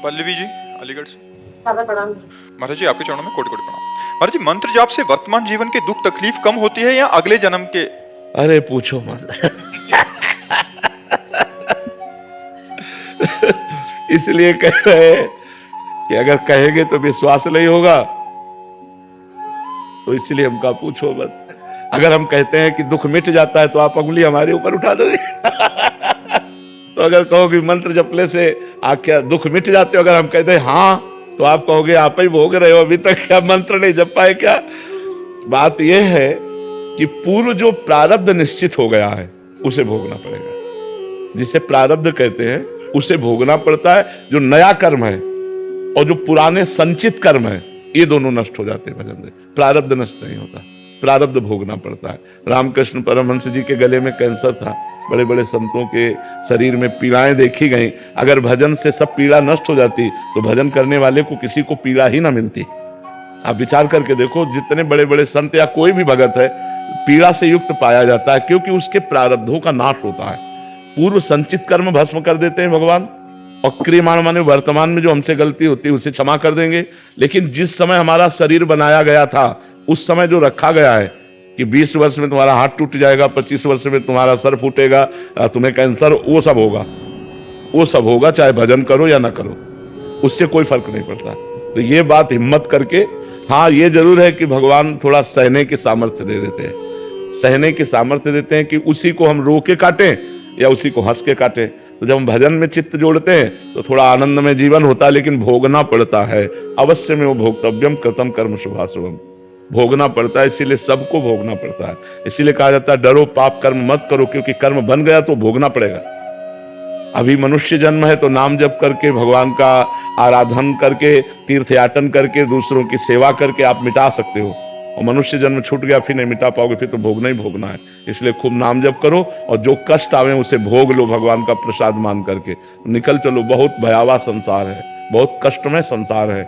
पल्लवी जी अलीगढ़ से। सादा प्रणाम। महाराज जी आपके चरणों में कोटि कोटि प्रणाम। महाराज जी मंत्र जाप से वर्तमान जीवन के दुख तकलीफ कम होती है या अगले जन्म के? अरे पूछो मत। इसलिए कह रहे हैं कि अगर कहेंगे तो विश्वास नहीं होगा, तो इसलिए हम कहा पूछो मत। अगर हम कहते हैं कि दुख मिट जाता है तो आप उंगली हमारे ऊपर उठा दोगे। तो अगर कहोगे मंत्र जपने से क्या दुख मिट जाते हो, अगर हम कहते हैं हाँ, तो आप कहोगे आप ही भोग रहे हो, अभी तक क्या मंत्र नहीं जप पाए क्या? बात यह है कि पूर्व जो प्रारब्ध निश्चित हो गया है उसे भोगना पड़ेगा। जिसे प्रारब्ध कहते हैं उसे भोगना पड़ता है। जो नया कर्म है और जो पुराने संचित कर्म है, ये दोनों नष्ट हो जाते हैं भजन से। प्रारब्ध नष्ट नहीं होता, प्रारब्ध भोगना पड़ता है। रामकृष्ण परमहंस जी के गले में कैंसर था, बड़े बड़े संतों के शरीर में पीड़ाएं देखी गई। अगर भजन से सब पीड़ा नष्ट हो जाती तो भजन करने वाले को किसी को पीड़ा ही ना मिलती। आप विचार करके देखो, जितने बड़े बड़े संत या कोई भी भगत है पीड़ा से युक्त पाया जाता है, क्योंकि उसके प्रारब्धों का नाश होता है। पूर्व संचित कर्म भस्म कर देते हैं भगवान, और क्रियमाण माने वर्तमान में जो हमसे गलती होती है उसे क्षमा कर देंगे। लेकिन जिस समय हमारा शरीर बनाया गया था, उस समय जो रखा गया है कि 20 वर्ष में तुम्हारा हाथ टूट जाएगा, 25 वर्ष में तुम्हारा सर फूटेगा, तुम्हें कैंसर, वो सब होगा, वो सब होगा, चाहे भजन करो या ना करो, उससे कोई फर्क नहीं पड़ता। तो ये बात हिम्मत करके, हाँ ये जरूर है कि भगवान थोड़ा सहने की सामर्थ्य दे देते हैं, सहने की सामर्थ्य देते हैं कि उसी को हम रो के काटें या उसी को हंस के काटें। तो जब हम भजन में चित्त जोड़ते हैं तो थोड़ा आनंद में जीवन होता है, लेकिन भोगना पड़ता है। अवश्य में वो भोक्तव्यम कृतम कर्म शुभाशुभम, भोगना पड़ता है। इसीलिए सबको भोगना पड़ता है। इसीलिए कहा जाता है डरो पाप कर्म मत करो, क्योंकि कर्म बन गया तो भोगना पड़ेगा। अभी मनुष्य जन्म है तो नाम जप करके, भगवान का आराधन करके, तीर्थ याटन करके, दूसरों की सेवा करके आप मिटा सकते हो। और मनुष्य जन्म छूट गया फिर नहीं मिटा पाओगे, फिर तो भोगना ही भोगना है। इसलिए खूब नाम जप करो और जो कष्ट आवे उसे भोग लो, भगवान का प्रसाद मान करके निकल चलो। बहुत भयावह संसार है, बहुत कष्टमय संसार है।